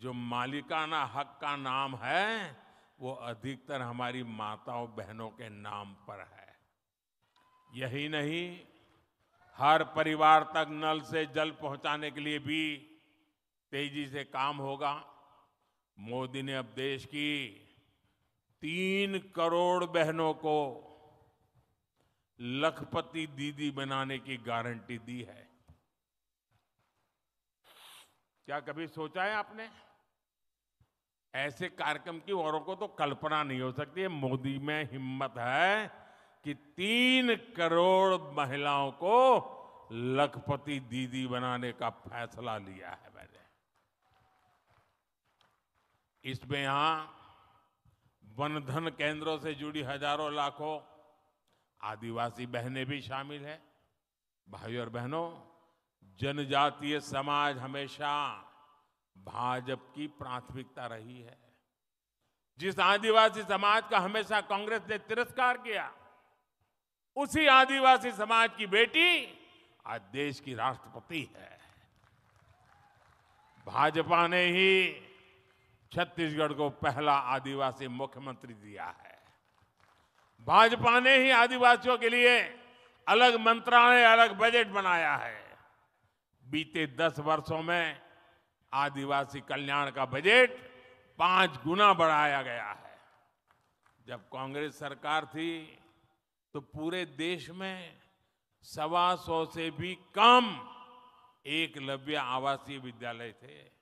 जो मालिकाना हक का नाम है वो अधिकतर हमारी माताओं बहनों के नाम पर है। यही नहीं, हर परिवार तक नल से जल पहुंचाने के लिए भी तेजी से काम होगा। मोदी ने अब देश की 3 करोड़ बहनों को लखपति दीदी बनाने की गारंटी दी है। क्या कभी सोचा है आपने? ऐसे कार्यक्रम की औरों को तो कल्पना नहीं हो सकती है। मोदी में हिम्मत है कि 3 करोड़ महिलाओं को लखपति दीदी बनाने का फैसला लिया है मैंने। इसमें यहां वनधन केंद्रों से जुड़ी हजारों लाखों आदिवासी बहनें भी शामिल हैं। भाइयों और बहनों, जनजातीय समाज हमेशा भाजपा की प्राथमिकता रही है। जिस आदिवासी समाज का हमेशा कांग्रेस ने तिरस्कार किया, उसी आदिवासी समाज की बेटी आज देश की राष्ट्रपति है। भाजपा ने ही छत्तीसगढ़ को पहला आदिवासी मुख्यमंत्री दिया है। भाजपा ने ही आदिवासियों के लिए अलग मंत्रालय, अलग बजट बनाया है। बीते 10 वर्षों में आदिवासी कल्याण का बजट 5 गुना बढ़ाया गया है। जब कांग्रेस सरकार थी तो पूरे देश में 125 से भी कम एकलव्य आवासीय विद्यालय थे।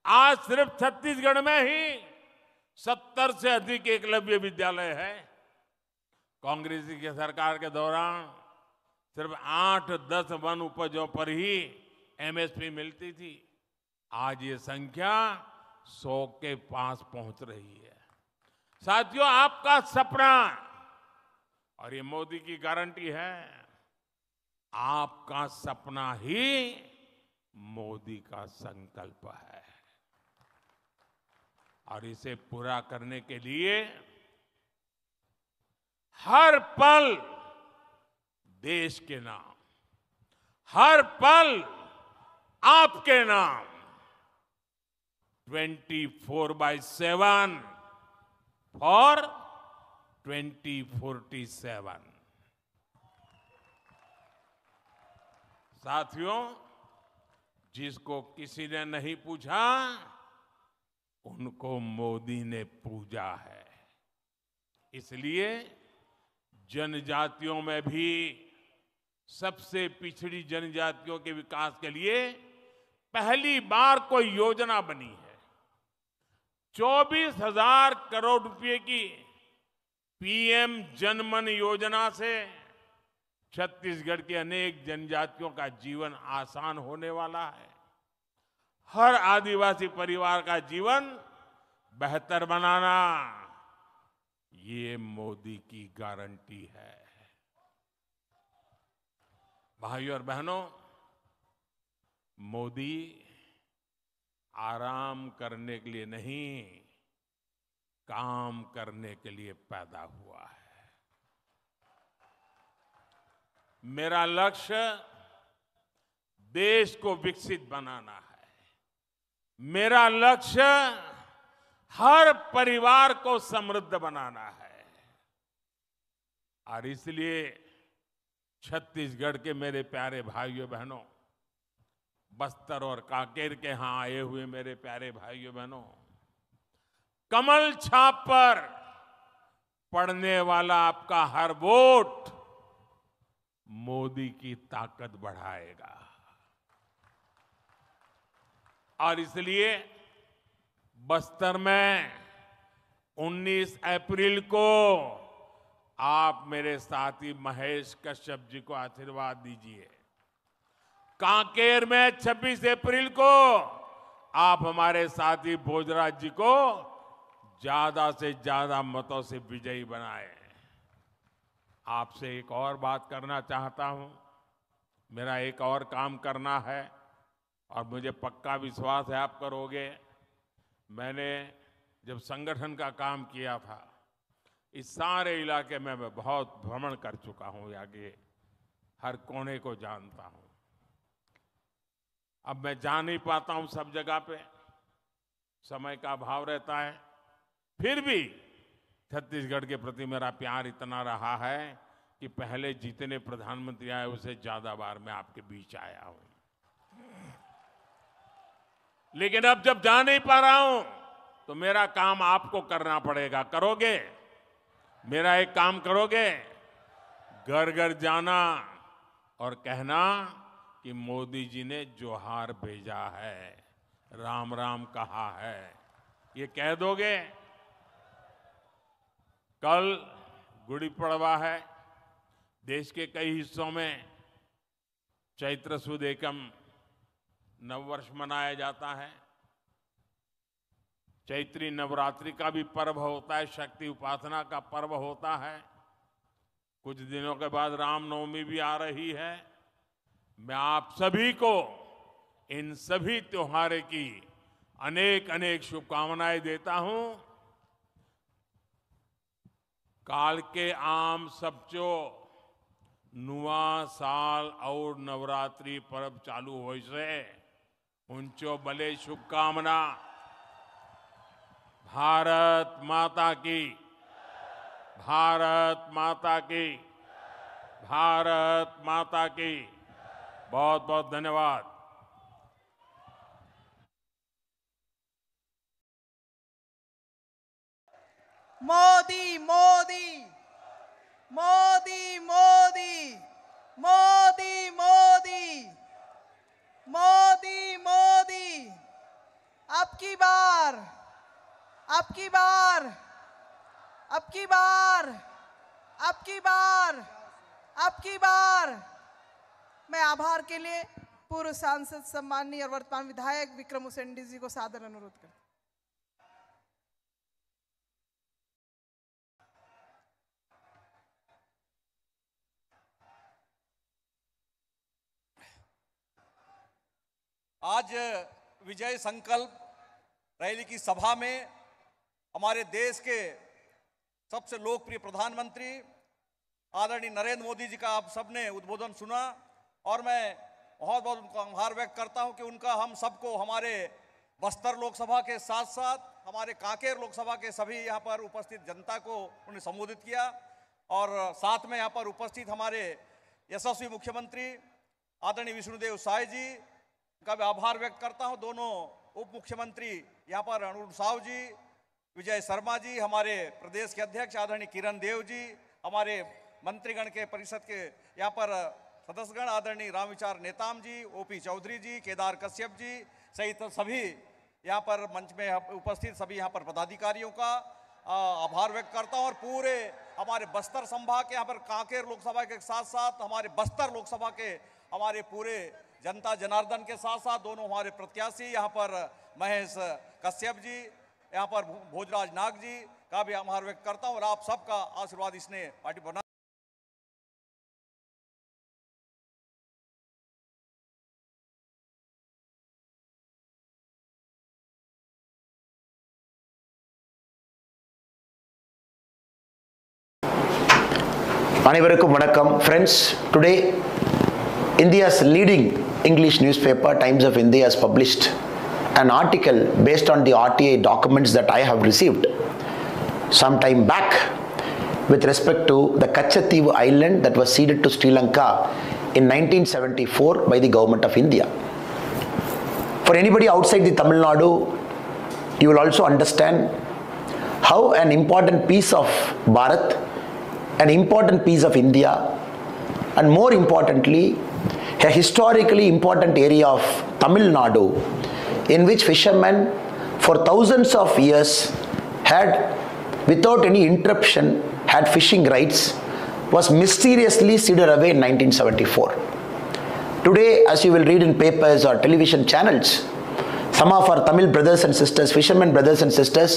आज सिर्फ छत्तीसगढ़ में ही 70 से अधिक एकलव्य विद्यालय है। कांग्रेस की सरकार के दौरान सिर्फ 8-10 वन उपजों पर ही एमएसपी मिलती थी। आज ये संख्या 100 के पास पहुंच रही है। साथियों, आपका सपना और ये मोदी की गारंटी है, आपका सपना ही मोदी का संकल्प है। और इसे पूरा करने के लिए हर पल देश के नाम, हर पल आपके नाम 24/7 फॉर 2047। साथियों, जिसको किसी ने नहीं पूछा, उनको मोदी ने पूजा है। इसलिए जनजातियों में भी सबसे पिछड़ी जनजातियों के विकास के लिए पहली बार कोई योजना बनी है। 24,000 करोड़ रुपए की पीएम जनमन योजना से छत्तीसगढ़ के अनेक जनजातियों का जीवन आसान होने वाला है। हर आदिवासी परिवार का जीवन बेहतर बनाना, ये मोदी की गारंटी है। भाइयों और बहनों, मोदी आराम करने के लिए नहीं, काम करने के लिए पैदा हुआ है। मेरा लक्ष्य देश को विकसित बनाना है। मेरा लक्ष्य हर परिवार को समृद्ध बनाना है। और इसलिए छत्तीसगढ़ के मेरे प्यारे भाइयों बहनों, बस्तर और कांकेर के यहां आए हुए मेरे प्यारे भाइयों बहनों, कमल छाप पर पड़ने वाला आपका हर वोट मोदी की ताकत बढ़ाएगा। और इसलिए बस्तर में 19 अप्रैल को आप मेरे साथी महेश कश्यप जी को आशीर्वाद दीजिए। कांकेर में 26 अप्रैल को आप हमारे साथी भोजराज जी को ज्यादा से ज्यादा मतों से विजयी बनाए। आपसे एक और बात करना चाहता हूं। मेरा एक और काम करना है और मुझे पक्का विश्वास है आप करोगे। मैंने जब संगठन का काम किया था, इस सारे इलाके में मैं बहुत भ्रमण कर चुका हूं, आगे हर कोने को जानता हूं। अब मैं जा नहीं पाता हूं सब जगह पे, समय का अभाव रहता है। फिर भी छत्तीसगढ़ के प्रति मेरा प्यार इतना रहा है कि पहले जितने प्रधानमंत्री आए उससे ज्यादा बार मैं आपके बीच आया हूं। लेकिन अब जब जा नहीं पा रहा हूं तो मेरा काम आपको करना पड़ेगा। करोगे? मेरा एक काम करोगे? घर घर जाना और कहना कि मोदी जी ने जोहार भेजा है, राम राम कहा है। ये कह दोगे? कल गुड़ी पड़वा है। देश के कई हिस्सों में चैत्र सुद एकम नववर्ष मनाया जाता है। चैत्री नवरात्रि का भी पर्व होता है, शक्ति उपासना का पर्व होता है। कुछ दिनों के बाद रामनवमी भी आ रही है। मैं आप सभी को इन सभी त्योहारों की अनेक अनेक शुभकामनाएं देता हूं। काल के आम सबचो नुआ साल और नवरात्रि पर्व चालू हो से उनचो भले शुभकामना। भारत माता की, भारत माता की, भारत माता की। बहुत बहुत धन्यवाद। मोदी मोदी मोदी मोदी मोदी मोदी मोदी मोदी। अब की बार, अब की बार, अब की बार, अब की बार, अब की बार। मैं आभार के लिए पूर्व सांसद सम्माननीय और वर्तमान विधायक विक्रम उसेंडी जी को सादर अनुरोध करता हूं। आज विजय संकल्प रैली की सभा में हमारे देश के सबसे लोकप्रिय प्रधानमंत्री आदरणीय नरेंद्र मोदी जी का आप सबने उद्बोधन सुना और मैं बहुत बहुत उनका आभार व्यक्त करता हूं कि उनका हम सबको हमारे बस्तर लोकसभा के साथ साथ हमारे कांकेर लोकसभा के सभी यहाँ पर उपस्थित जनता को उन्हें संबोधित किया। और साथ में यहाँ पर उपस्थित हमारे यशस्वी मुख्यमंत्री आदरणीय विष्णुदेव साय जी का भी आभार व्यक्त करता हूं। दोनों उप मुख्यमंत्री यहाँ पर अरुण साव जी, विजय शर्मा जी, हमारे प्रदेश के अध्यक्ष आदरणीय किरण देव जी, हमारे मंत्रीगण के परिषद के यहाँ पर सदस्यगण आदरणीय रामविचार नेताम जी, ओपी चौधरी जी, केदार कश्यप जी सहित सभी यहाँ पर मंच में उपस्थित सभी यहाँ पर पदाधिकारियों का आभार व्यक्त करता हूं और पूरे हमारे बस्तर संभाग के यहाँ पर कांकेर लोकसभा के साथ साथ हमारे बस्तर लोकसभा के हमारे पूरे जनता जनार्दन के साथ साथ दोनों हमारे प्रत्याशी यहाँ पर महेश कश्यप जी, यहाँ पर भोजराज नाग जी का भी आभार व्यक्त करता हूँ और आप सबका आशीर्वाद इसने पार्टी बना। அனைவருக்கும் வணக்கம் friends. Today India's leading English newspaper Times of India has published an article based on the RTA documents that I have received some time back with respect to the Kachativu island that was ceded to Sri Lanka in 1974 by the government of India. For anybody outside the Tamil Nadu, you will also understand how an important piece of Bharat, an important piece of India, and more importantly, a historically important area of Tamil Nadu, in which fishermen for thousands of years had, without any interruption, had fishing rights, was mysteriously ceded away in 1974. Today, as you will read in papers or television channels, some of our Tamil brothers and sisters, fishermen brothers and sisters,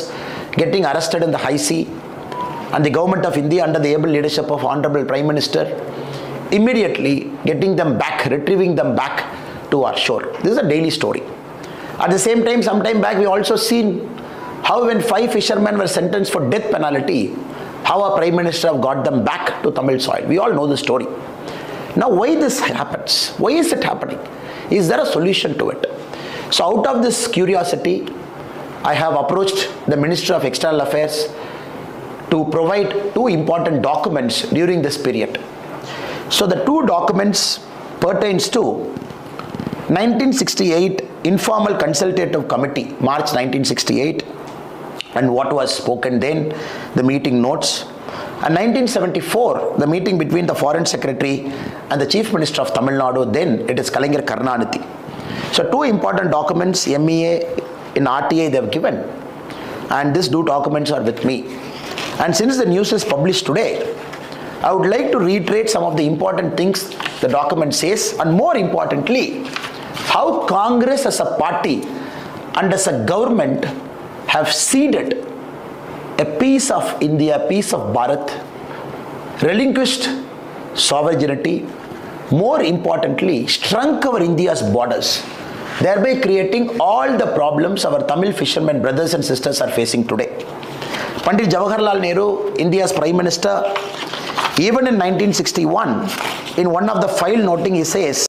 getting arrested in the high sea, and the government of India under the able leadership of Honorable Prime Minister immediately getting them back, retrieving them back to our shore. This is a daily story. At the same time, some time back, we also seen how when 5 fishermen were sentenced for death penalty, how our Prime Minister have got them back to Tamil soil. We all know the story. Now, why this happens? Why is it happening? Is there a solution to it? So out of this curiosity, I have approached the Minister of External Affairs to provide 2 important documents during this period. So the 2 documents pertains to 1968 Informal Consultative Committee, March 1968, and what was spoken then, the meeting notes, and 1974, the meeting between the Foreign Secretary and the Chief Minister of Tamil Nadu, then it is Kalaignar Karunanidhi. So 2 important documents, MEA in RTA they have given, and these 2 documents are with me. And since the news is published today, I would like to reiterate some of the important things the document says, and more importantly, how Congress as a party and as a government have ceded a piece of India, a piece of Bharat, relinquished sovereignty, more importantly, shrunk our India's borders, thereby creating all the problems our Tamil fishermen brothers and sisters are facing today. Pandit Jawaharlal Nehru, India's Prime Minister, even in 1961, in one of the file noting he says,